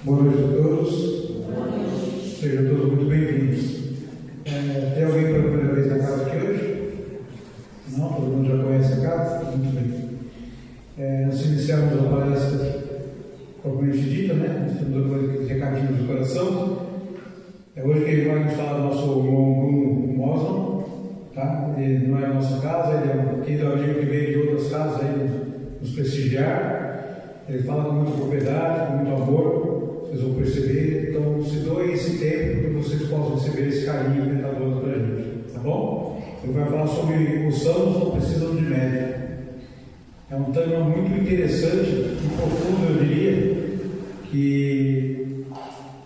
Boa noite a todos. Sejam todos muito bem-vindos. Tem alguém pela primeira vez na casa aqui hoje? Não? Todo mundo já conhece a casa? Muito bem. Nós iniciamos a palestra propriamente dita, né? Nós temos alguns recadinhos do coração. Hoje quem vai nos falar é o nosso irmão Bruno Mosman, tá? Ele não é a nossa casa, ele é um querido amigo que veio de outras casas aí nos prestigiar. Ele fala com muita propriedade, com muito amor, vocês vão perceber. Então, se doem esse tempo para que vocês possam receber esse carinho que ele está dando para a gente, tá bom? Ele vai falar sobre os salmos não precisam de médico. É um tema muito interessante e profundo, eu diria, que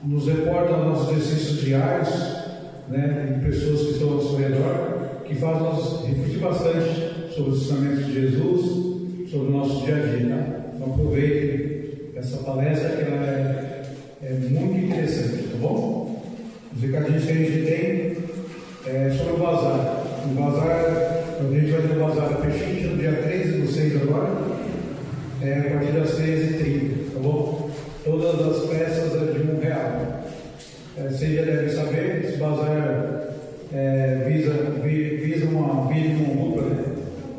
nos reporta aos nossos exercícios diários, né, de pessoas que estão ao seu redor, que faz nós refletir bastante sobre os ensinamentos de Jesus, sobre o nosso dia a dia, tá? Então aproveite essa palestra que ela é muito interessante, tá bom? Os recadinhos que a gente tem sobre o bazar. O bazar, a gente vai ter o bazar da Pechincha no dia 13/6 agora, a partir das 13h30, tá bom? Todas as peças de R$1. Vocês já devem saber, esse bazar visa uma via de mão dupla, né?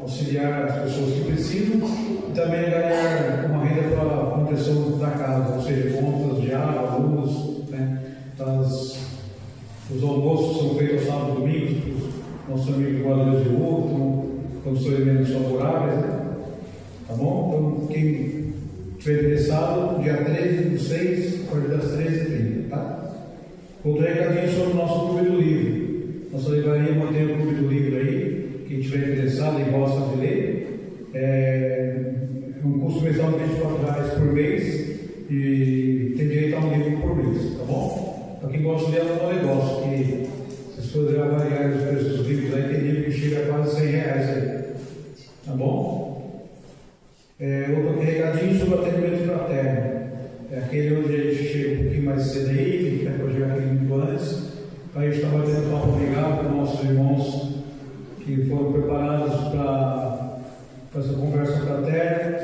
Auxiliar as pessoas que precisam e também ganhar uma renda para a manutenção da casa, ou seja, contas de água, luz, né? Os almoços são feitos aos sábados e domingos para os nossos amigos moradores de rua, então condições menos favoráveis, né? Tá bom? Então, quem estiver interessado, dia 13/6, a partir das 13h30, tá? Outro recadinho sobre o nosso Clube do Livro. Nossa livraria mantém o Clube do Livro aí. Quem estiver interessado e gosta de ler, é um custo mensal de R$24 por mês e tem direito a um livro por mês, tá bom? Para quem gosta de ler, é um negócio, que se vocês forem avaliar os preços dos livros aí, tem livro que chega a quase R$100 aí, tá bom? Outro recadinho sobre o atendimento fraterno. É aquele onde a gente chega um pouquinho mais cedo aí, que vai chegar aqui muito antes. A gente está batendo um papo obrigado com nossos irmãos que foram preparados para essa conversa fraterna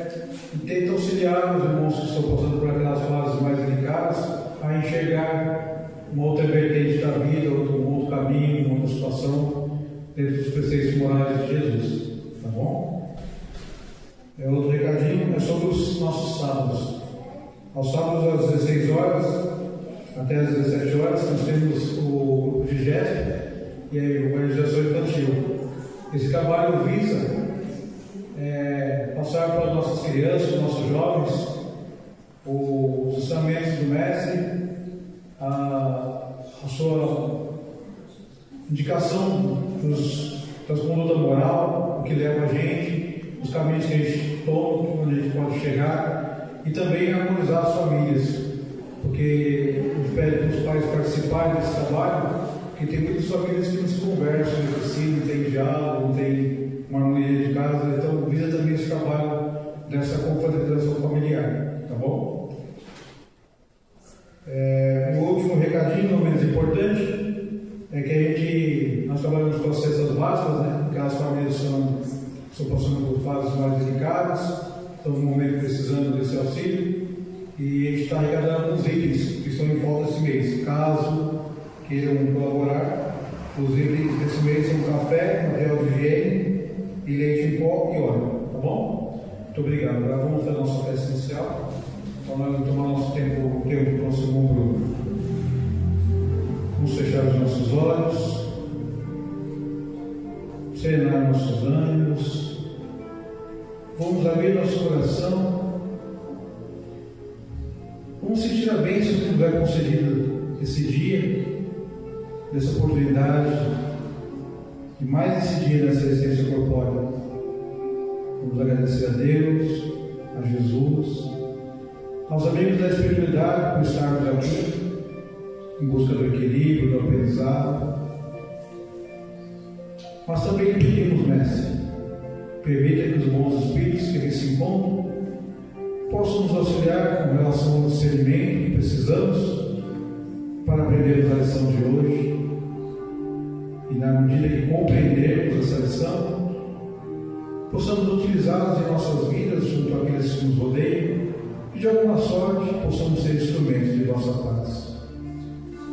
e tenta auxiliar os irmãos que estão passando por aquelas fases mais delicadas a enxergar uma outra vertente da vida, um outro caminho, uma outra situação dentro dos preceitos morais de Jesus, tá bom? Outro recadinho é sobre os nossos sábados. Aos sábados às 16 horas até às 17 horas nós temos o grupo de gesto e a evangelização infantil. Esse trabalho visa passar para as nossas crianças, nossos jovens, os ensinamentos do Mestre, a sua indicação das condutas moral, o que leva a gente, os caminhos que a gente toma, onde a gente pode chegar, e também harmonizar as famílias, porque a gente pede para os pais participarem desse trabalho, porque tem muitas famílias que não se conversam entre si, não tem diálogo, não tem uma harmonia de casa, então visa também esse trabalho dessa confraternização familiar, tá bom? O último recadinho, não menos importante, é que nós trabalhamos com as cestas básicas, né? Porque as famílias estão passando por fases mais delicadas, estão no momento precisando desse auxílio, e a gente está arrecadando alguns itens que estão em falta esse mês. Caso queiram colaborar, os itens desse mês são café, material de higiene e leite em pó e óleo, tá bom? Muito obrigado. Agora vamos fazer a nossa peça inicial. Então nós vamos tomar nosso tempo com o nosso irmão Bruno. Vamos fechar os nossos olhos, serenar nossos ânimos, vamos abrir nosso coração. Vamos sentir a bênção que nos é concedida esse dia, dessa oportunidade, e mais esse dia nessa existência corpórea. Vamos agradecer a Deus, a Jesus, aos amigos da espiritualidade por estarmos aqui, em busca do equilíbrio, do aprendizado. Mas também pedimos, Mestre, permita que os bons espíritos que aqui se encontram possam nos auxiliar com relação ao discernimento que precisamos para aprendermos a lição de hoje. E na medida que compreendermos essa lição, possamos utilizá-las em nossas vidas junto àqueles que nos rodeiam e de alguma sorte possamos ser instrumentos de vossa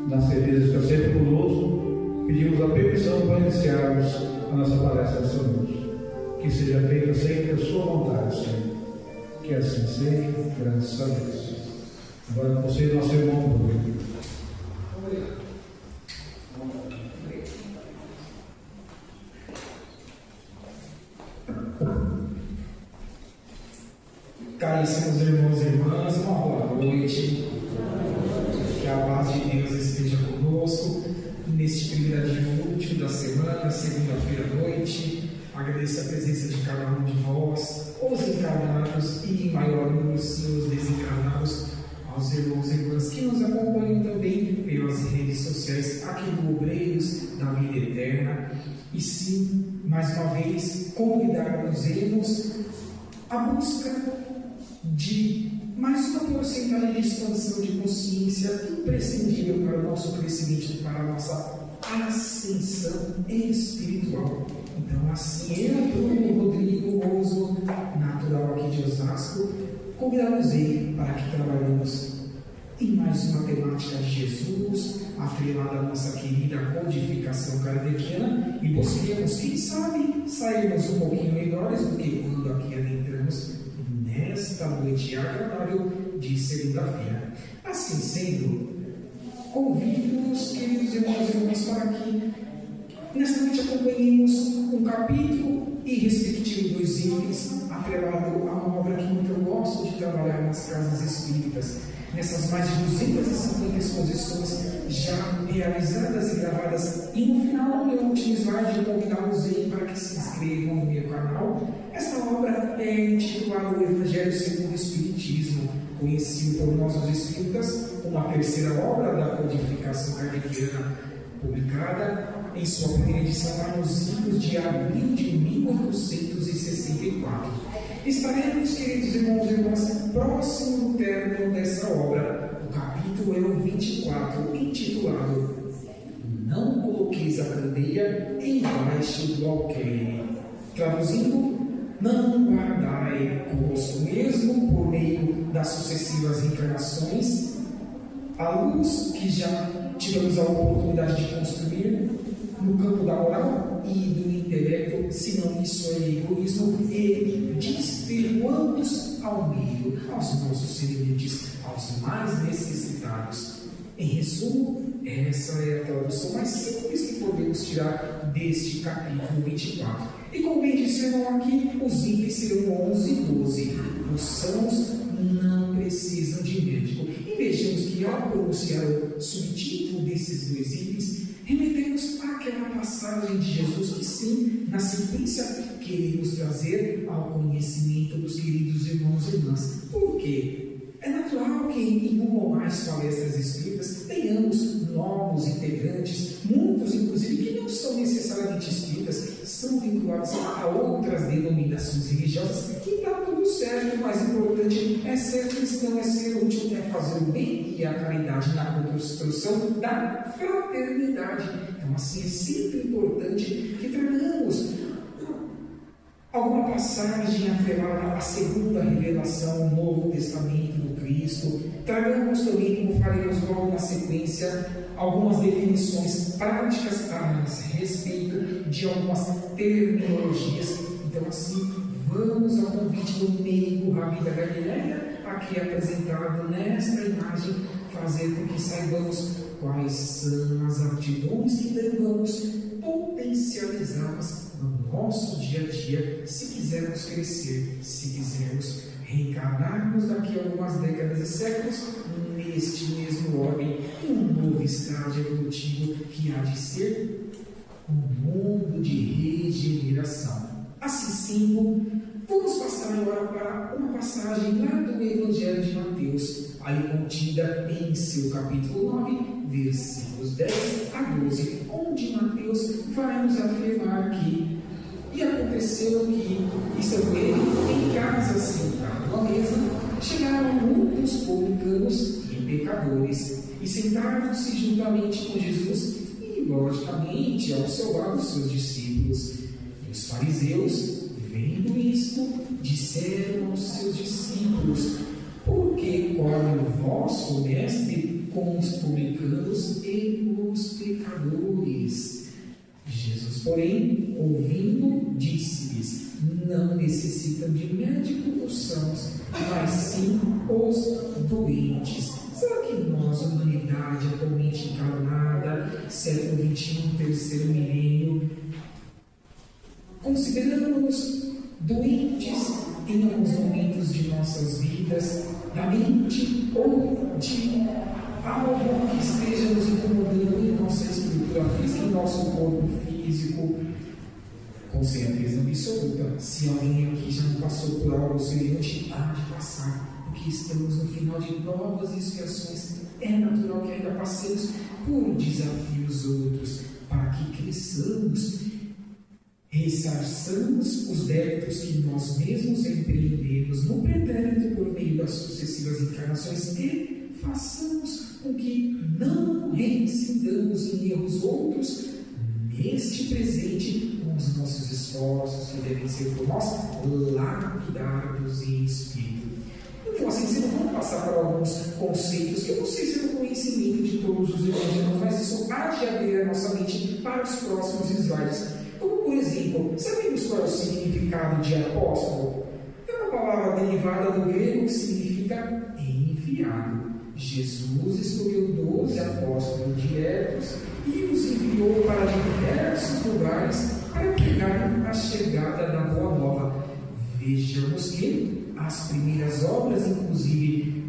na certeza de estar sempre conosco, pedimos a permissão para iniciarmos a nossa palestra dessa noite. Que seja feita sempre a sua vontade, Senhor. Que assim seja, graças a Deus. Agora você, nosso irmão Bruno. Caríssimos irmãos e irmãs, uma boa noite. Que a paz de Deus esteja conosco neste primeiro dia útil da semana, segunda-feira à noite. Agradeço a presença de cada um de vós, os encarnados e, em maior número, os desencarnados, aos irmãos e irmãs que nos acompanham também pelas redes sociais aqui do Obreiros da Vida Eterna. E sim, mais uma vez, convidarmos a busca de mais uma porcentagem de expansão de consciência imprescindível para o nosso crescimento, para a nossa ascensão espiritual. Então, assim, eu, Bruno Rodrigo Roso, natural aqui de Osasco, convidamos-ei para que trabalhemos em mais uma temática de Jesus, atrelada à nossa querida codificação kardeciana, e busquemos, quem sabe, sairmos um pouquinho melhores do que quando aqui adentramos nesta noite agradável de segunda-feira. Assim sendo, convido os queridos irmãos e irmãs para que nesta noite acompanhemos um capítulo e respectivo 2 itens atrelado a uma obra que muito eu gosto de trabalhar nas casas espíritas. Nessas mais de 250 exposições já realizadas e gravadas, e no final, no meu último slide, convidá-los para que se inscrevam no meu canal. Esta obra é intitulada O Evangelho segundo o Espiritismo, conhecido por nós os espíritas como a terceira obra da codificação kardeciana, publicada em sua primeira edição lá nos idos de abril de 1864. Estaremos, queridos irmãos e irmãs, próximo do término dessa obra. O capítulo é o 24, intitulado Não coloqueis a candeia embaixo do alqueire. Traduzindo, não guardai convosco mesmo, por meio das sucessivas reencarnações, a luz que já tivemos a oportunidade de construir no campo da moral e do intelecto, senão isso é egoísmo, e distribuamos ao meio, aos nossos semelhantes, aos mais necessitados. Em resumo, essa é a tradução mais simples que podemos tirar deste capítulo 24. E como bem disse o irmão aqui, os itens serão 11 e 12. Os sãos não precisam de médico. E vejamos que ao pronunciar o subtítulo desses 2 itens, remetemos àquela passagem de Jesus que sim, na sequência, queremos trazer ao conhecimento dos queridos irmãos e irmãs. Por quê? É natural que em uma ou mais palestras espíritas tenhamos novos integrantes, muitos inclusive que não são necessariamente espíritas, são vinculados a outras denominações religiosas, e está tudo certo. O mais importante é ser cristão, é ser útil, é fazer o bem e a caridade na construção da fraternidade. Então, assim, é sempre importante que tragamos alguma passagem atrelada à segunda revelação, o Novo Testamento do Cristo. Tragamos também, como faremos logo na sequência, algumas definições práticas a respeito de algumas terminologias. Então, assim, vamos ao convite do meigo Rabi da Galileia, aqui apresentado nesta imagem, fazer com que saibamos quais são as aptidões que devemos potencializá-las no nosso dia a dia, se quisermos crescer, se quisermos reencarnarmos daqui a algumas décadas e séculos neste mesmo ordem, em um novo estágio evolutivo que há de ser um mundo de regeneração. Assim sendo, vamos passar agora para uma passagem lá do Evangelho de Mateus, ali contida em seu capítulo 9, versículos 10 a 12, onde Mateus vai nos afirmar que e aconteceu que, estando ele em casa sentado à mesa, chegaram muitos publicanos e pecadores, e sentaram-se juntamente com Jesus e, logicamente, ao seu lado seus discípulos. E os fariseus, vendo isto, disseram aos seus discípulos: por que come o vosso mestre com os publicanos e os pecadores. Jesus, porém, ouvindo, disse-lhes: não necessitam de médico os sãos, mas sim os doentes. Será que nós, humanidade atualmente encarnada, século XXI, terceiro milênio, consideramos doentes em alguns momentos de nossas vidas, da mente ou de algo que esteja nos incomodando em nossa estrutura física, em nosso corpo físico? Com certeza absoluta, se alguém aqui já não passou por algo semelhante, há de passar, porque estamos no final de provas e expiações. É natural que ainda passemos por desafios outros, para que cresçamos, ressarçamos os débitos que nós mesmos empreendemos no pretérito por meio das sucessivas encarnações e façamos com que não reincidamos em erros outros neste presente com os nossos esforços que devem ser por nós lapidados em espírito. Então, assim, se não vamos passar por alguns conceitos que eu não sei se é do conhecimento de todos os irmãos, mas isso há de abrir a nossa mente para os próximos slides. Como, por exemplo, sabemos qual é o significado de apóstolo? É uma palavra derivada do grego que significa enviado. Jesus escolheu 12 apóstolos diretos e os enviou para diversos lugares para pregar a chegada da Boa Nova. Vejamos que as primeiras obras, inclusive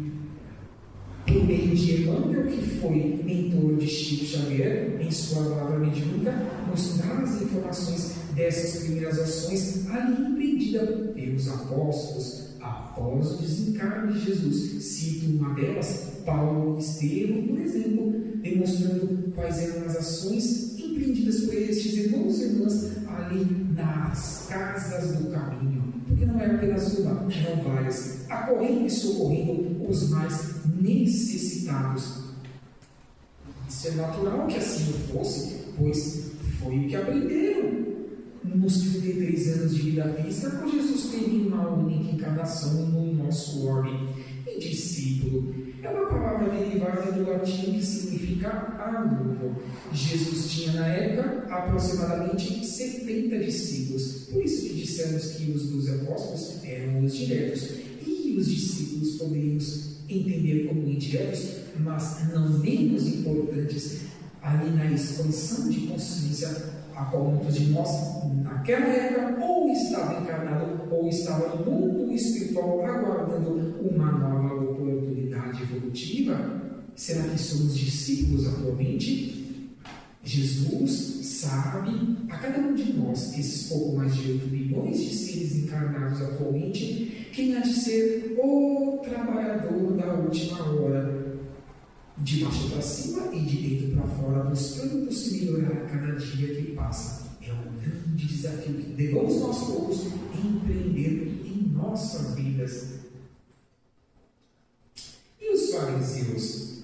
por meio de Emmanuel, que foi mentor de Chico Xavier, em sua palavra mediúnica, nos traz as informações dessas primeiras ações ali empreendidas pelos apóstolos após o desencarne de Jesus. Cito uma delas, Paulo e Estevão, por exemplo, demonstrando quais eram as ações empreendidas por estes irmãos e irmãs ali nas casas do caminho, porque não era apenas uma, eram várias, acolhendo e socorrendo os mais necessitados. Isso é natural que assim fosse, pois foi o que aprenderam nos 33 anos de vida física, com Jesus teve uma única encarnação no nosso orbe. E discípulo é uma palavra derivada do latim que significa aluno. Jesus tinha na época aproximadamente 70 discípulos, por isso que dissemos que os 12 apóstolos eram os diretos, e os discípulos poderíamos entender como indiretos, mas não menos importantes ali na expansão de consciência, a qual muitos de nós, naquela época, ou estava encarnado, ou estava no mundo espiritual, aguardando uma nova oportunidade evolutiva. Será que somos discípulos atualmente? Jesus sabe, a cada um de nós, esses pouco mais de 8 bilhões de seres encarnados atualmente, quem há de ser o trabalhador da última hora, de baixo para cima e de dentro para fora, buscando se melhorar a cada dia que passa. É um grande desafio que devemos nós todos empreender em nossas vidas. E os fariseus?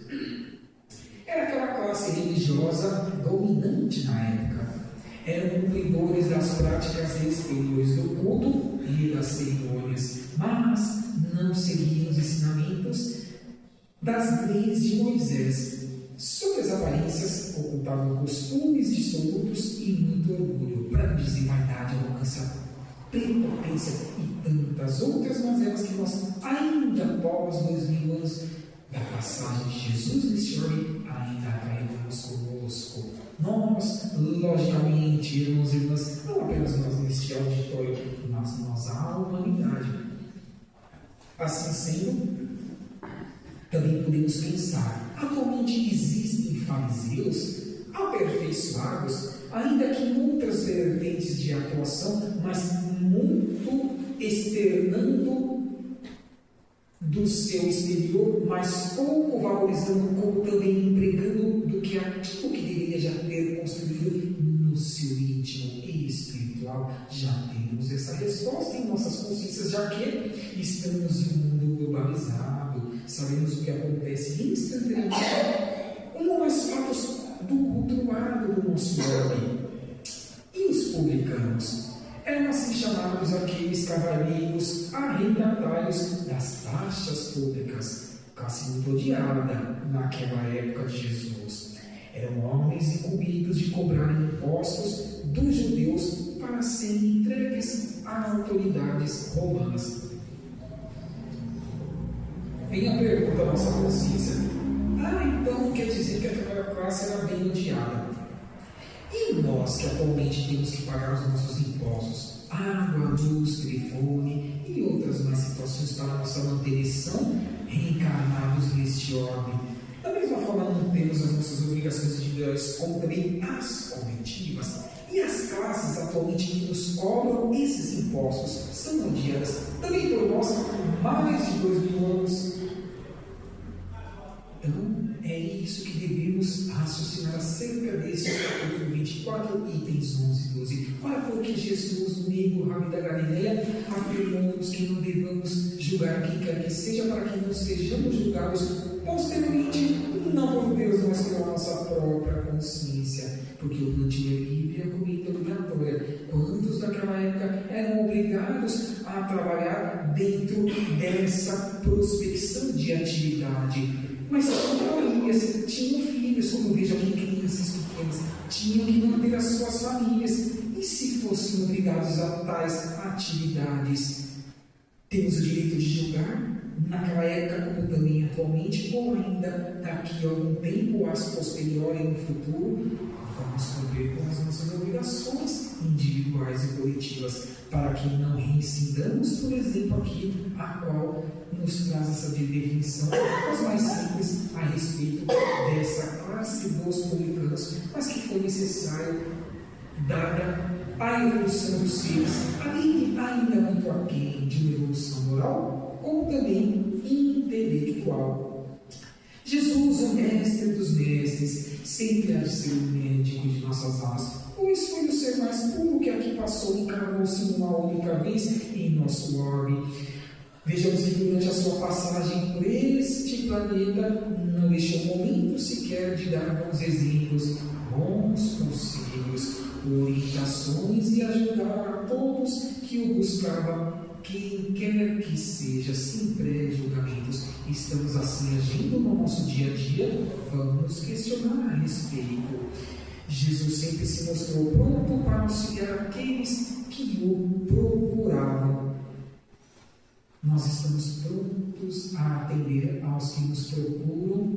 Era aquela classe religiosa dominante na época. Eram cumpridores das práticas exteriores do culto e das cerimônias, mas não seguiam os ensinamentos das leis de Moisés. Sob as aparências, ocultavam costumes dissolutos e muito orgulho, para não dizer vaidade, arrogância, prepotência e tantas outras mazelas que nós, ainda após 2000 anos da passagem de Jesus neste orbe, ainda carregamos conosco. Nós, logicamente, irmãos e irmãs, não apenas nós neste auditório, mas nós, a humanidade. Assim sendo, também podemos pensar, atualmente existem fariseus aperfeiçoados, ainda que em outras vertentes de atuação, mas muito externando do seu exterior, mas pouco valorizando como também empregando do que aquilo que deveria já ter construído no seu íntimo e espiritual. Já temos essa resposta em nossas consciências, já que estamos em um mundo globalizado, sabemos o que acontece instantaneamente, um mais fatos do outro lado do nosso orbe. E os publicanos? Eram assim chamados aqueles cavaleiros arrendatários das taxas públicas. ficasse muito odiada naquela época de Jesus. Eram homens incumbidos de cobrar impostos dos judeus para serem entregues a autoridades romanas. Vem a pergunta à nossa consciência: então quer dizer que aquela classe era bem odiada? E nós que atualmente temos que pagar os nossos impostos, água, luz, telefone e outras mais situações para nossa manutenção, reencarnados neste orbe? Da mesma forma, não temos as nossas obrigações individuais, como também as coletivas. E as classes atualmente que nos cobram esses impostos são odiadas também por nós há mais de 2000 anos. Então, é isso que devemos raciocinar acerca desse capítulo 24, itens 11 e 12. Olha porque Jesus, no meio do Rabi da Galileia, afirmou-nos que não devemos julgar quem quer que seja, para que não sejamos julgados posteriormente, não por Deus, mas pela nossa própria consciência. Porque o plantio é livre e a colheita é obrigatória. Quantos daquela época eram obrigados a trabalhar dentro dessa prospecção de atividade? Mas famílias tinham filhos, como eu vejo aqui, crianças pequenas, tinham que manter as suas famílias. E se fossem obrigados a tais atividades, temos o direito de julgar? Naquela época, como também atualmente, ou ainda daqui a algum tempo, as posteriori no futuro, vamos cumprir com as nossas obrigações individuais e coletivas, para que não reincidamos, por exemplo, aqui, a qual nos traz essa definição, as mais simples a respeito dessa classe dos publicanos, mas que foi necessário, dada a evolução dos seres, ali ainda muito aquém de uma evolução moral, como também intelectual. Jesus, o mestre dos mestres, sempre há de ser o médico de nossas almas, pois foi o ser mais puro que aqui passou e encarnou-se uma única vez em nosso orbe. Vejamos que durante a sua passagem por este planeta, não deixou momento sequer de dar bons exemplos, bons conselhos, orientações e ajudar a todos que o buscavam, quem quer que seja, sem pré-julgamentos. Estamos assim agindo no nosso dia a dia? Vamos nos questionar a respeito. Jesus sempre se mostrou pronto para auxiliar aqueles que o procuravam. Nós estamos prontos a atender aos que nos procuram,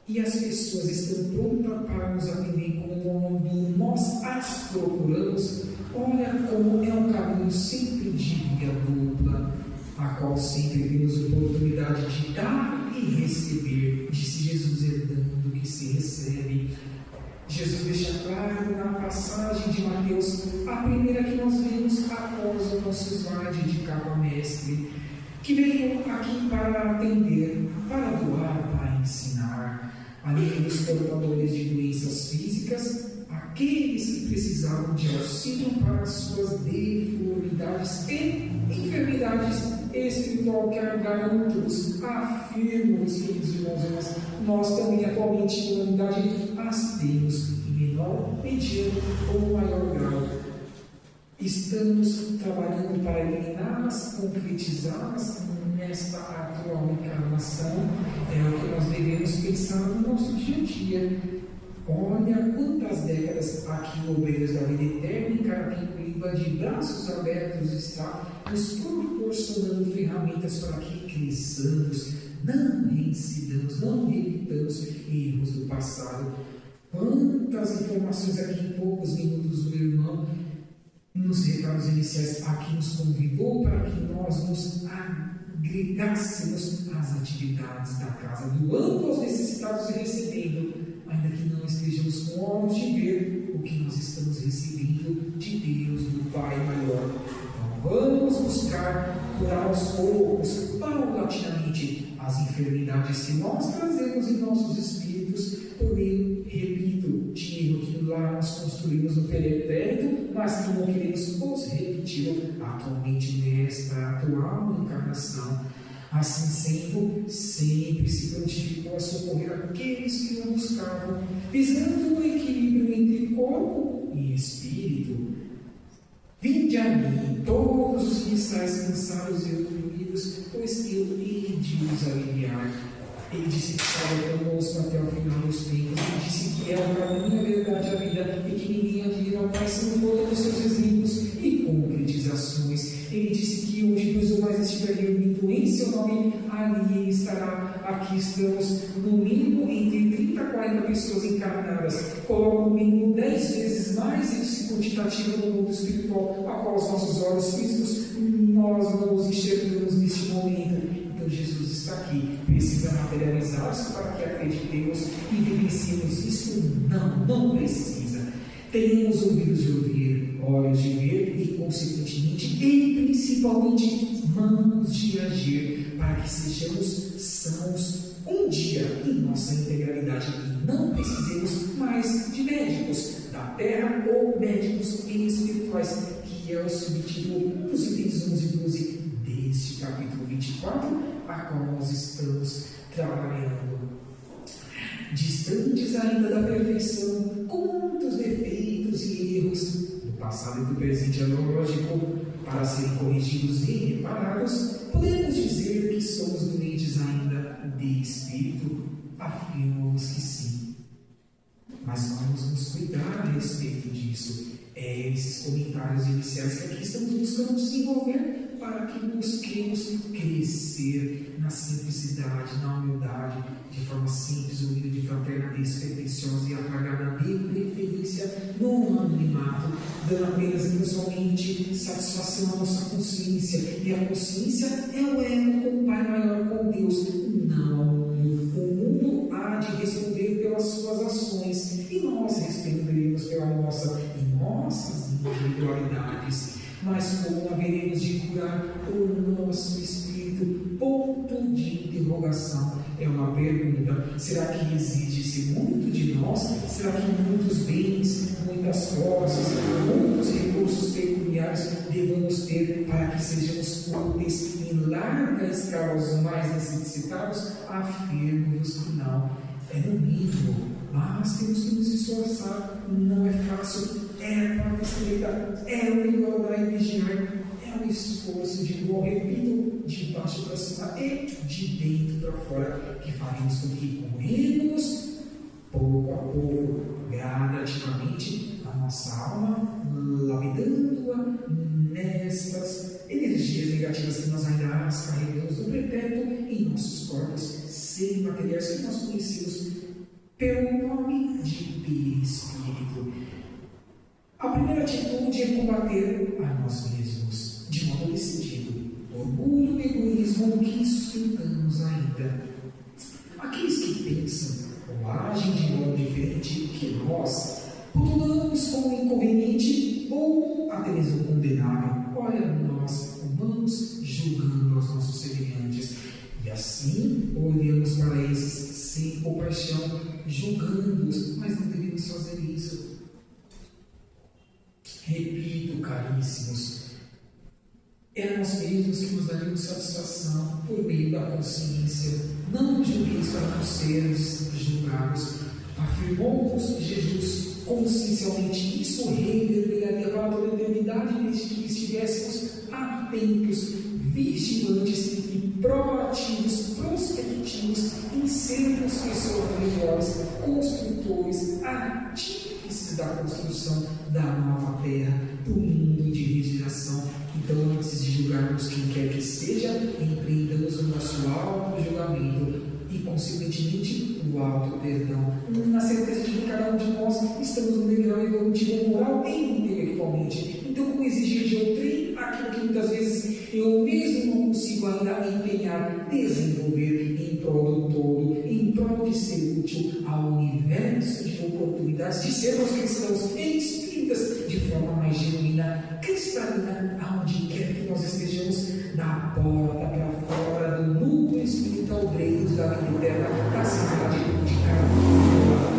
e as pessoas estão prontas para nos atender quando nós as procuramos. Olha como é um caminho sempre de via dupla, a qual sempre temos oportunidade de dar e receber. Disse Jesus: é dando que se recebe. Jesus deixa claro na passagem de Mateus, a primeira que nós vemos após o nosso slide dedicado ao Mestre, que veio aqui para atender, para doar, para ensinar, além dos portadores de doenças físicas, aqueles que precisavam de auxílio para as suas deformidades e enfermidades espiritual, que garanto-vos, afirmo-vos, queridos irmãos e irmãs, nós também atualmente na humanidade as temos em menor, mediano ou maior grau. Estamos trabalhando para eliminá-las, concretizá-las nesta atual encarnação. É o que nós devemos pensar no nosso dia a dia. Olha quantas décadas aqui o Obreiros da Vida Eterna em Carapicuíba, de braços abertos, está nos proporcionando ferramentas para que cresçamos, não reincidamos, não repitamos erros do passado. Quantas informações aqui em poucos minutos o irmão, nos recados iniciais, aqui nos convidou para que nós nos agregássemos às atividades da casa, doando aos necessitados e recebendo, ainda que não estejamos com olhos de ver o que nós estamos recebendo de Deus, do Pai maior. Então vamos buscar curar aos poucos, paulatinamente, as enfermidades que nós trazemos em nossos espíritos, porém, repito, tiro que lá nós construímos no pretérito, mas que não queremos os repetir atualmente nesta atual encarnação. Assim sendo, sempre se prontificou a socorrer aqueles que o buscavam, visando o equilíbrio entre corpo e espírito. Vinde a mim, todos os que estáis cansados e oprimidos, espíritos, pois eu hei de os aliviar. Ele disse que estava conosco até o final dos tempos. Ele disse que é o caminho, a verdade e a vida, e que ninguém há de ir ao Pai se não for pelos seus exemplos e concretizações. Ele disse que onde dois ou mais estiverem reunidos em seu nome, ali ele estará. Aqui estamos, no mínimo, entre 30 a 40 pessoas encarnadas. Coloca no mínimo 10 vezes mais esse quantitativo no mundo espiritual, a qual os nossos olhos físicos nós não os enxergamos neste momento. Então Jesus está aqui, precisa materializar-se para que acreditemos e vivenciemos isso? Não precisa. Tenhamos ouvidos de ouvir, olhos de ver e, consequentemente, e principalmente, mãos de agir, para que sejamos sãos um dia em nossa integralidade e não precisemos mais de médicos da terra ou médicos espirituais, que é o subtítulo dos itens 11 e 12 deste capítulo 24, a qual nós estamos trabalhando. Distantes ainda da perfeição, com muitos defeitos e erros do passado e do presente analógico, para serem corrigidos e reparados, podemos dizer que somos doentes ainda de espírito? Afirmamos que sim. Mas vamos nos cuidar a respeito disso. Esses comentários iniciais que aqui estamos buscando desenvolver para que busquemos crescer na simplicidade, na humildade, de forma simples, humilde, fraterna, despretensiosa e apagada, de preferência no anonimato, dando apenas e somente satisfação à nossa consciência. E a consciência é o elo com o Pai maior, com Deus, não ao mundo. O mundo há de responder pelas suas ações e nós responderemos pela nossas individualidades. Mas como haveremos de curar o nosso espírito? Ponto de interrogação. É uma pergunta. Será que exige-se muito de nós? Será que muitos bens, muitas posses, muitos recursos pecuniários devemos ter para que sejamos úteis em larga escala aos mais necessitados? Afirmo-vos que não. É no mínimo, mas temos que nos esforçar. Não é fácil. É a porta estreita, é o igualdar e vigiar, é o esforço de igual, repito, de baixo para cima e de dentro para fora, que faremos com que corremos pouco a pouco, gradativamente, a nossa alma, lapidando-a nestas energias negativas que nós ainda as carregamos no pretérito em nossos corpos semimateriais que nós conhecemos pelo nome de perispírito. A primeira atitude é combater a nós mesmos, de modo decidido. Orgulho e egoísmo que sustentamos ainda. Aqueles que pensam ou agem de modo diferente que nós, rotulamos como inconveniente ou até mesmo condenável. Olha, nós, humanos, julgando aos nossos semelhantes. E assim, olhamos para esses sem compaixão, julgando-os, mas não devemos fazer isso. Repito, caríssimos, é nós mesmos que nos daremos satisfação por meio da consciência. Não julgueis para não seres julgados. Afirmou-nos Jesus consciencialmente. Isso reverberaria para toda a eternidade, desde que estivéssemos atentos, vigilantes e proativos, prospectivos em sermos pessoas melhores, construtores, artífices da construção da nova terra, do mundo de regeneração. Então, antes de julgarmos quem quer que seja, empreendamos o nosso auto-julgamento e, consequentemente, o auto-perdão, na certeza de que cada um de nós estamos no degrau evolutivo moral e intelectualmente. Então, como exigir de outrem aquilo que muitas vezes eu mesmo não consigo ainda empenhar, desenvolver em prol do todo, em prol de ser útil ao universo de oportunidades, de sermos cristãos e espíritas de forma mais genuína, cristalina, aonde quer que nós estejamos, da porta para fora do núcleo espiritual breiro da vida eterna, da cidade de Carnaval.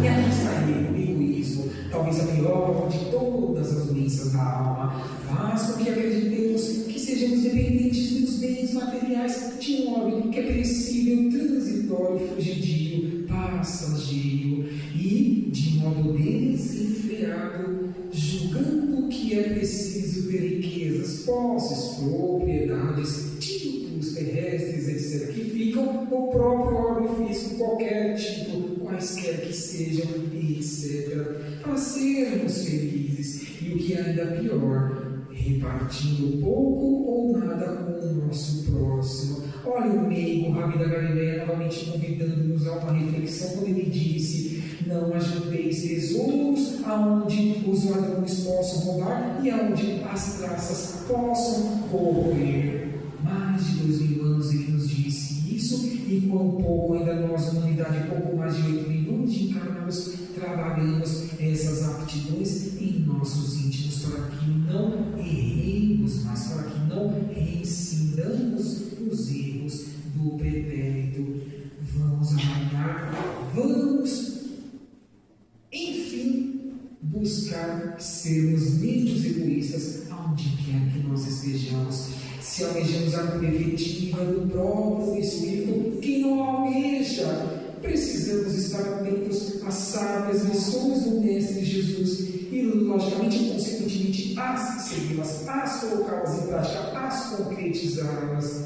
E aqui está ele, o egoísmo, talvez a pior de todas as doenças da alma, faz com que acreditemos que sejamos dependentes dos bens materiais de um homem que é perecível, transitório, fugidio, passageiro e, de modo desenfreado, julgando que que é preciso ter riquezas, posses, propriedades, títulos terrestres, etc., que ficam no próprio órgão físico, qualquer tipo, quaisquer que sejam, etc., para sermos felizes. E o que é ainda pior, repartindo pouco ou nada com o nosso próximo. Olha o meigo Rabi da Galileia novamente convidando-nos a uma reflexão quando ele disse: não ajunteis tesouros aonde os ladrões possam roubar e aonde as traças possam corroer. Mais de 2000 anos ele nos disse isso, e quão pouco ainda nós, humanidade, pouco mais de 8 milhões de encarnados, trabalhamos essas aptidões em nossos íntimos para que não erremos, mas para que não reincidamos os erros do pretérito. Vamos avaliar, vamos, enfim, buscar sermos menos egoístas aonde quer que nós estejamos. Se almejamos a cura efetiva do próprio Espírito, quem não almeja, precisamos estar atentos às sábias lições do Mestre Jesus e, logicamente, consequentemente, as segui-las, as colocá-las em prática, as concretizá-las,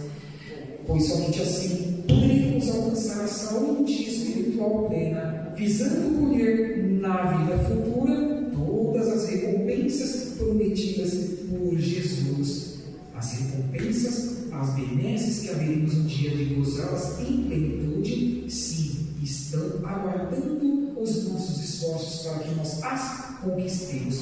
pois somente assim poderemos alcançar a saúde espiritual plena, visando colher na vida futura todas as recompensas prometidas por Jesus. As recompensas, as benesses que haveremos um dia de gozá-las em plenitude, sim, estão aguardando os nossos esforços para que nós as conquistemos.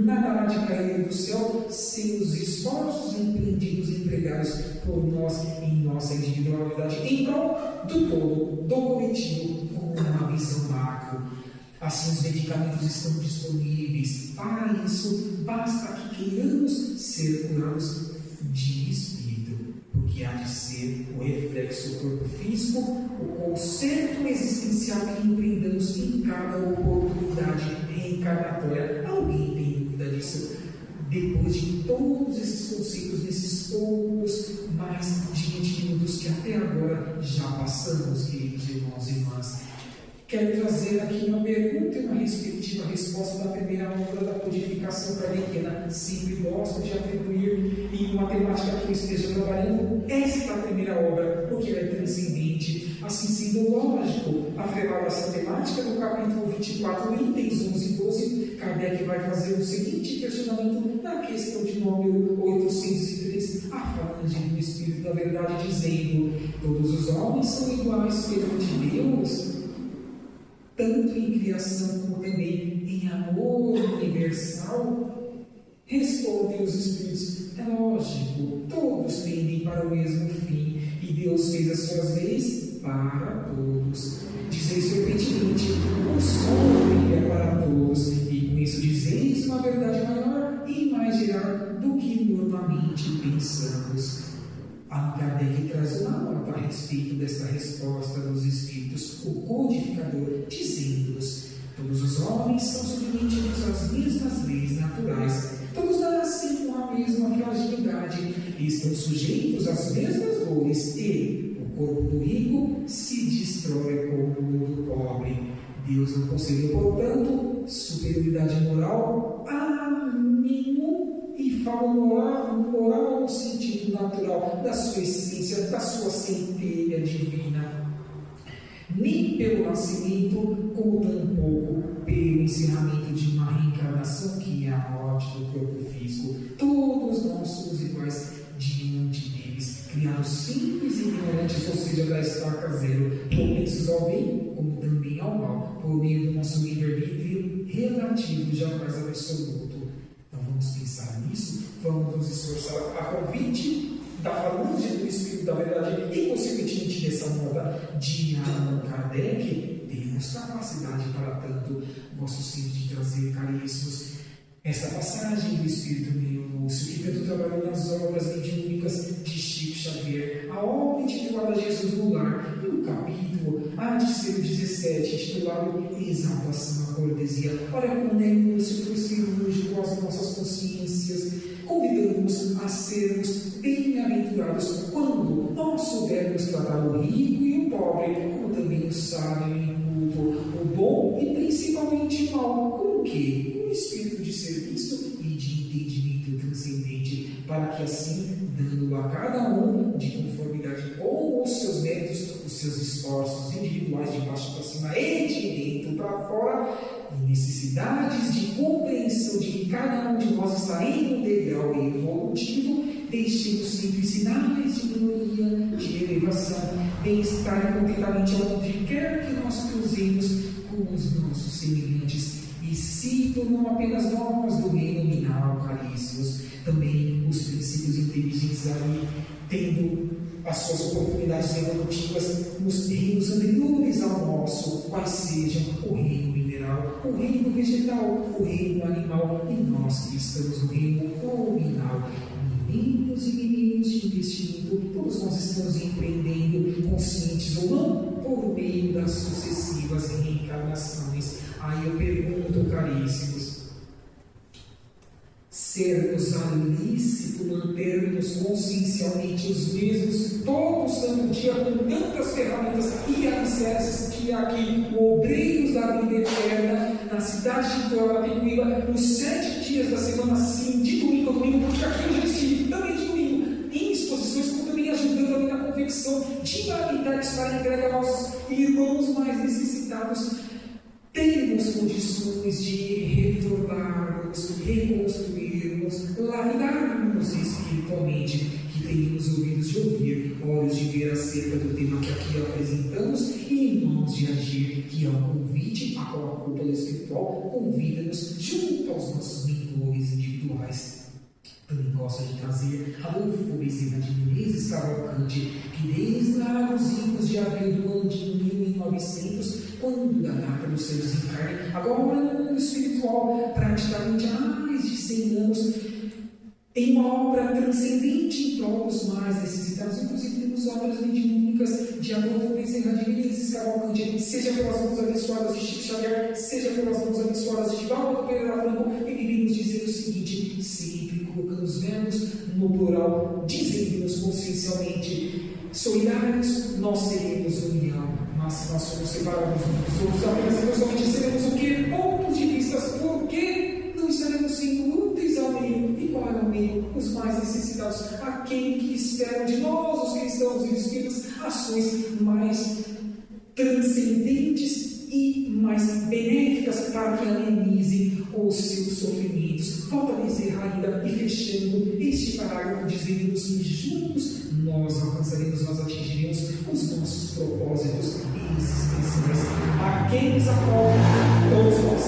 Nada há de cair do céu sem os esforços empreendidos e empregados por nós em nossa individualidade, em prol do todo, do coletivo, com uma visão macro. Assim, os medicamentos estão disponíveis. Para isso, basta que queiramos ser curados de espírito, porque há de ser o reflexo do corpo físico, o conserto existencial que empreendamos em cada oportunidade reencarnatória. Alguém tem dúvida disso? Depois de todos esses conceitos, nesses poucos mais de 20 minutos que até agora já passamos, queridos irmãos e irmãs, quero trazer aqui uma pergunta e uma respectiva resposta da primeira obra da codificação kardeciana. Sempre gosto de atribuir em uma temática que eu esteja trabalhando esta primeira obra, porque ela é transcendente. Assim sendo lógico, atrelada a essa temática, no capítulo 24, itens 11 e 12, Kardec vai fazer o seguinte questionamento na questão de número 803, a falange do Espírito da Verdade, dizendo: todos os homens são iguais perante Deus, tanto em criação como também em amor universal? Respondem os Espíritos: é lógico, todos tendem para o mesmo fim, e Deus fez as suas leis para todos. Dizeis frequentemente: o sol brilha para todos, e com isso dizeis uma verdade maior e mais geral do que normalmente pensamos. Allan Kardec traz uma nota a respeito desta resposta dos Espíritos, o codificador, dizendo-nos: todos os homens são submetidos às mesmas leis naturais, todos nascem com a mesma fragilidade, estão sujeitos às mesmas dores, e o corpo do rico se destrói como o do pobre. Deus não concedeu, portanto, superioridade moral a nenhum, e fala moral no sentido natural da sua essência, da sua centelha divina, nem pelo nascimento, como tampouco pelo encerramento de uma reencarnação, que é a morte do corpo físico. Todos nós somos iguais diante deles, criados simples e ignorantes, ou seja, da estaca zero, propensos ao bem como também ao mal, por meio do nosso livre-arbítrio relativo, jamais absoluto. Então vamos pensar nisso, vamos nos esforçar a convite da falange do Espírito da Verdade e, consequentemente, dessa moda de Allan Kardec. Temos capacidade para tanto. Gosto sempre de trazer, caríssimos, esta passagem do Espírito Meio Lúcio, que tanto trabalhou nas obras mediúnicas de Chico Xavier, a obra intitulada Jesus no Lar, e o capítulo há de ser o 17, intitulado Exaltação à Cortesia. Olha como Meio Lúcio foi cirúrgico às nossas consciências, convidando-nos a sermos bem-aventurados quando nós soubermos tratar o rico e o pobre, como também o sábio e o culto, o bom e principalmente o mal. Com o quê? Com o espírito de serviço e de para que assim, dando a cada um de conformidade com os seus méritos, os seus esforços individuais de baixo para cima e de dentro para fora, e necessidades de compreensão de que cada um de nós está em um degrau evolutivo, deixemos sempre sinais de melhoria, de elevação, bem-estar e contentamento onde quer que nós cruzemos com os nossos semelhantes. E cito não apenas nós do reino nominal, caríssimos, também os princípios inteligentes ali, tendo as suas oportunidades evolutivas nos reinos anteriores ao nosso, quais sejam o reino mineral, o reino vegetal, o reino animal, e nós que estamos no reino nominal. Meninos e meninos de investimento, todos nós estamos empreendendo, conscientes ou não, por meio das sucessivas reencarnações. Aí eu pergunto, caríssimos, ser-nos lícito mantermos consciencialmente os mesmos todo o santo dia com tantas ferramentas e alicerces que aqui, obreiros da vida eterna, na cidade de Guarapicuíba, nos 7 dias da semana, sim, de domingo a domingo, porque aqui eu já estive também de domingo, em exposições, como também ajudando a minha convicção de marmitares para entrega aos irmãos mais necessitados. Temos condições de retornarmos, reconstruirmos, lapidarmos espiritualmente, que tenhamos ouvidos de ouvir, olhos de ver acerca do tema que aqui apresentamos e mãos de agir, que é um convite a qual a cúpula espiritual convida-nos junto aos nossos mentores individuais. Também gosta de trazer Adolfo Bezerra de Menezes Cavalcante, que desde lá nos idos de abril do ano de 1900, quando da data do seu desencarne, agora no mundo espiritual, praticamente há mais de 100 anos, em uma obra transcendente em prol dos mais necessitados, inclusive temos obras mediúnicas de Adolfo Bezerra de Menezes Cavalcante, seja pelas mãos abençoadas de Chico Xavier, seja pelas mãos abençoadas de Divaldo Pereira Franco, ele vem nos dizer o seguinte, sempre colocando os verbos no plural, dizendo-nos consciencialmente, solidários, nós seremos união, mas se nós formos separados uns dos outros, apenas e somente seremos o quê? Pontos de vista, porque não estaremos sendo úteis ao meio, e qual é o meio? Os mais necessitados, aquele que esperam de nós, os cristãos e espíritos, ações mais transcendentes e mais benéficas para que amenizem os seus sofrimentos. Volto a dizer ainda, e fechando este parágrafo, dizendo-nos que juntos nós alcançaremos, nós atingiremos os nossos propósitos existenciais. Aqueles a qual todos nós,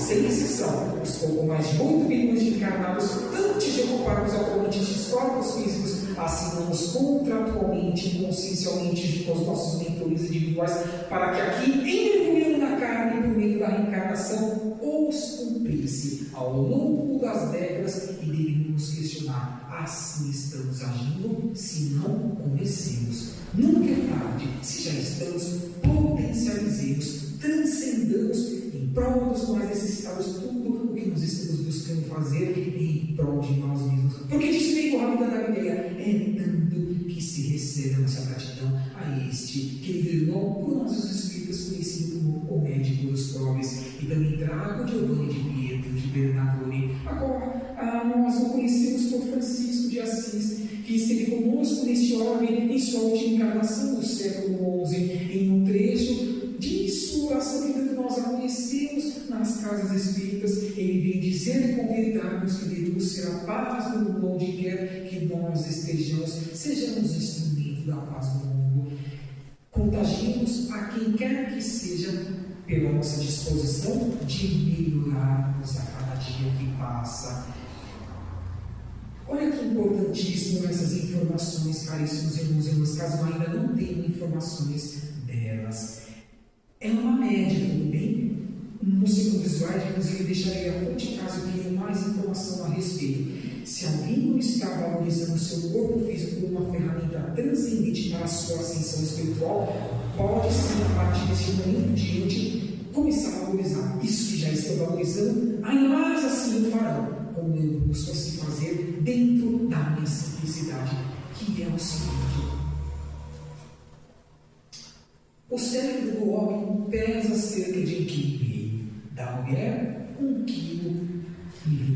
sem exceção, os pouco mais de 8 bilhões de encarnados, antes de ocuparmos atualmente estes corpos físicos, assinamos contratualmente e consciencialmente junto aos nossos mentores individuais, para que aqui, mergulhando na carne por meio da reencarnação, os cumprisse ao longo das décadas, e devemos questionar: assim estamos agindo? Se não conhecemos, nunca é tarde. Se já estamos, potencializemos, transcendamos em prol dos mais necessitados tudo o que nós estamos buscando fazer em prol de nós mesmos. Porque disso veio a vida da ideia, é dando que se recebe a nossa gratidão a este querido irmão, por nossos espíritos conhecido como o médico dos pobres. E também trago Giovanni de Pietro, de Bernardone. Agora, nós o conhecemos por Francisco de Assis, que esteve conosco neste orbe em sua última encarnação do século XI, em um trecho de sua oração que nós a conhecemos nas casas espíritas. Ele vem dizer e convidar-nos que devemos ser a paz do mundo onde quer que nós estejamos, sejamos instrumento da paz do mundo, contagiemos a quem quer que seja pela nossa disposição de melhorarmos a cada dia que passa. Olha que importantíssimo essas informações, caríssimos irmãos e irmãs, caso ainda não tenham informações delas. É uma média, tudo bem? No segundo slide, inclusive, deixarei a fonte caso queiram mais informação a respeito. Se alguém não está valorizando o seu corpo físico como uma ferramenta transcendente para a sua ascensão espiritual, pode sim, a partir deste momento diante, começar a valorizar. Isso que já estão valorizando, ainda mais assim o farão, como eu busco assim fazer dentro da minha simplicidade, que é o seguinte: o cérebro do homem pesa cerca de 1,5 kg, da mulher 1,25 kg.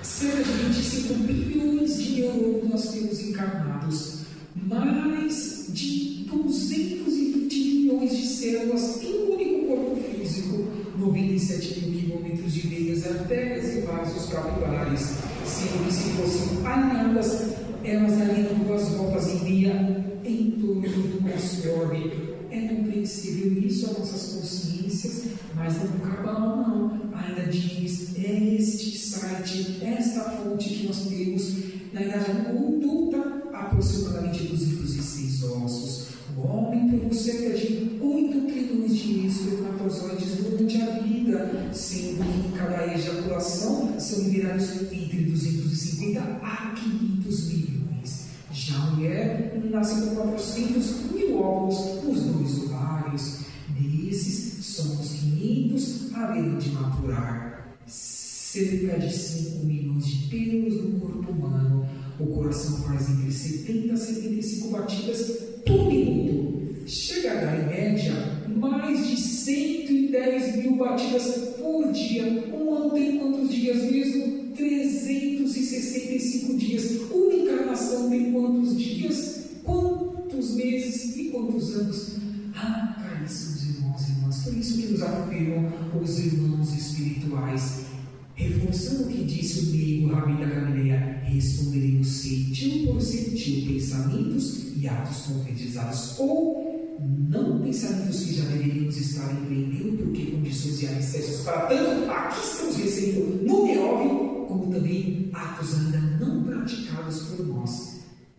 Cerca de 25 bilhões de neurônios nós temos encarnados, mais de 220 milhões de células em um único corpo físico, 97 mil quilômetros de veias, artérias e vasos capilares, sendo que se fossem alinhadas, elas dariam 2 voltas em dia em torno do nosso orbe. É compreensível isso a nossas consciências, mas não acaba não. Ainda diz, é este site, esta fonte que nós temos, na idade adulta, aproximadamente 206 ossos. O homem produz cerca de 8 trilhões de espermatozoides durante a vida, sendo que em cada ejaculação são liberados entre 250 a 500 milhões. Já a mulher nasce com 400 mil óvulos nos 2 ovários. Desses, só uns 500 haverão de maturar. Cerca de 5 milhões de pelos no corpo humano. O coração faz entre 70 a 75 batidas por minuto. Chega a dar, em média, mais de 110 mil batidas por dia. Um ano tem quantos dias mesmo? 365 dias. Uma encarnação tem quantos dias? Quantos meses e quantos anos? Ah, caríssimos irmãos e irmãs, por isso que nos afirmam os irmãos espirituais. Reforçando o que disse o meigo Rabi da Galileia, responderemos sentiu por sentiu, pensamentos e atos concretizados, ou não pensamentos que já deveríamos estar empreendendo, porque condições e alicerces para tanto aqui estamos recebendo no Neove, como também atos ainda não praticados por nós.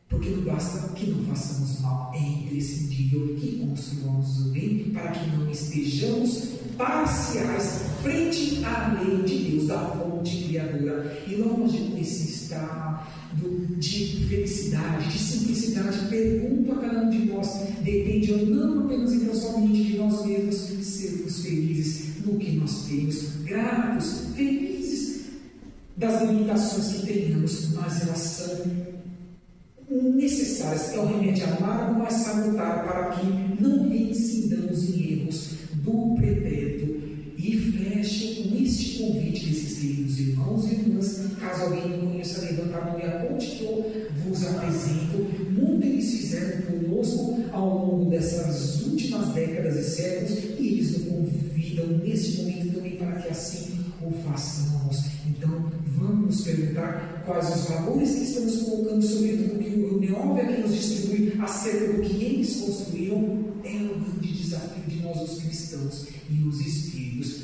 Porque não basta que não façamos mal, é imprescindível que construamos o bem para que não estejamos parciais frente à lei de Deus, da fonte criadora. E longe desse estado de felicidade, de simplicidade, pergunto a cada um de nós, depende ou não apenas então somente de nós mesmos sermos felizes no que nós temos, gratos, felizes das limitações que tenhamos, mas elas são necessárias. É um remédio amargo, mas salutar, para que não reincidamos em erros do pretérito. E fecho com este convite desses queridos irmãos e irmãs. Caso alguém não conheça, levanta a mão e aponte que eu vos apresento. Muito eles fizeram conosco ao longo dessas últimas décadas e séculos, e eles nos convidam neste momento também para que assim o façamos. Então, vamos nos perguntar quais os valores que estamos colocando, sobretudo que o Neove aqui nos distribui acerca do que eles construíram. É o grande desafio de nós, os cristãos e os espíritos.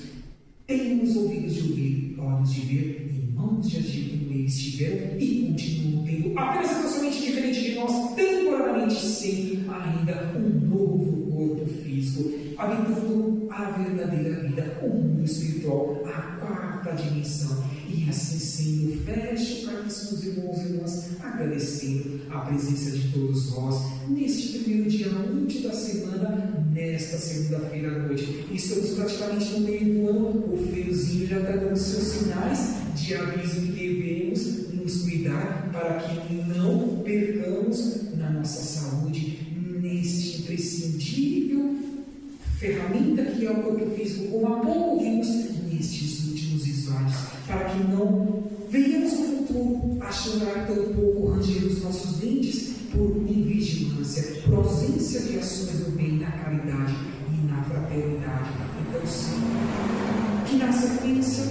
Temos ouvidos de ouvir, olhos de ver e mãos de agir como eles tiveram e continuam tendo, apenas totalmente diferente de nós, temporariamente sem ainda um novo corpo físico, habitando a verdadeira vida, o mundo espiritual, a 4ª dimensão. E assim sendo, fecho, caríssimos irmãos e irmãs, agradecendo a presença de todos vós neste primeiro dia útil da semana, nesta segunda-feira à noite. Estamos praticamente no meio do ano, o friozinho já está dando seus sinais de aviso que devemos nos cuidar para que não percamos na nossa saúde neste imprescindível ferramenta que é o corpo físico, como há pouco vimos nestes últimos esvádios, para que não venhamos no futuro a chorar tão pouco, ranger os nossos dentes por invigilância, por ausência de ações do bem, na caridade e na fraternidade. Então, sim, que na sequência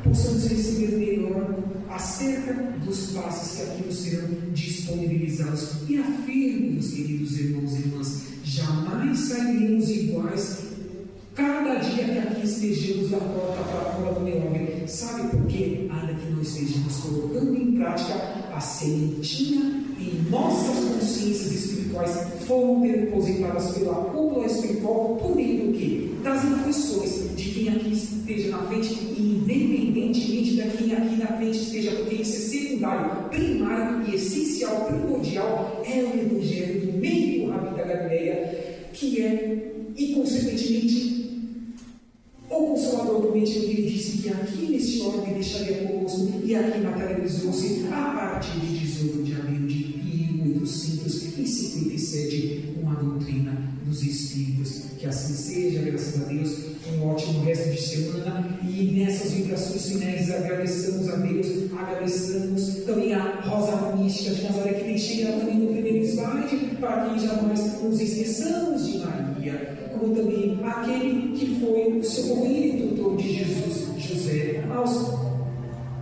possamos receber melhor acerca dos passos que aqui nos serão disponibilizados. E afirmo-vos, queridos irmãos e irmãs, jamais sairemos iguais cada dia que aqui estejamos da porta para fora do Neove. Sabe por quê? Ainda que não estejamos colocando em prática a sementinha em nossas consciências espirituais, foram depositadas pela cúpula espiritual por meio do quê? Das intuições de quem aqui esteja na frente, independentemente de quem aqui na frente esteja, porque isso é secundário, primário e essencial, primordial, é o Evangelho do meio Rabi da Galileia, que é, e consequentemente, o Consolador do Mente, ele disse que aqui neste orbe deixaria conosco, e aqui materializou-se a partir de 18 de abril de 1850, 57, com a doutrina dos Espíritos. Que assim seja, graças a Deus, um ótimo resto de semana. E nessas vibrações finais agradecemos a Deus, agradecemos também a Rosa Mística de Nazaré, que deixei ela também no primeiro slide, para que jamais nos esqueçamos de Maria, como também aquele que foi o socorrido e tutor de Jesus, José, aos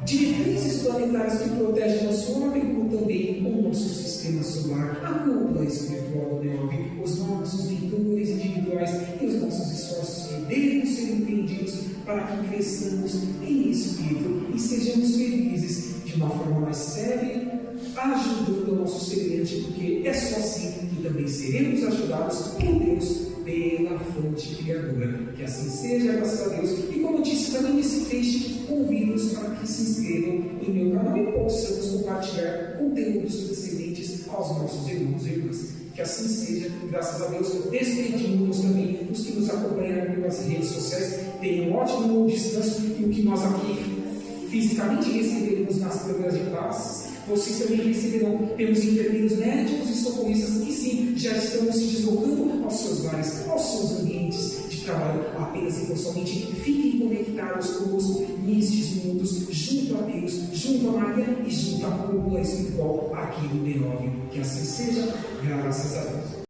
diretrizes planetários que protegem nosso homem, como também o nosso sistema solar, a cúpula espiritual do Neove, os nossos mentores individuais e os nossos esforços que devem ser entendidos para que cresçamos em espírito e sejamos felizes de uma forma mais séria, ajudando o nosso semelhante, porque é só assim que também seremos ajudados por Deus, pela fonte criadora. Que assim seja, graças a Deus. E como eu disse também nesse texto, convido-os para que se inscrevam em meu canal e possamos compartilhar conteúdos excelentes aos nossos irmãos e irmãs. Que assim seja, graças a Deus. Despedimos também os que nos acompanham pelas redes sociais. Tenham um ótimo descanso e o que nós aqui fisicamente receberemos nas câmeras de classes, vocês também receberão pelos enfermeiros médicos e socorristas que sim, já estão se deslocando aos seus lares, aos seus ambientes de trabalho. Apenas e tão somente fiquem conectados conosco nestes mundos, junto a Deus, junto a Maria e junto à cúpula espiritual aqui no B9. Que assim seja, graças a Deus.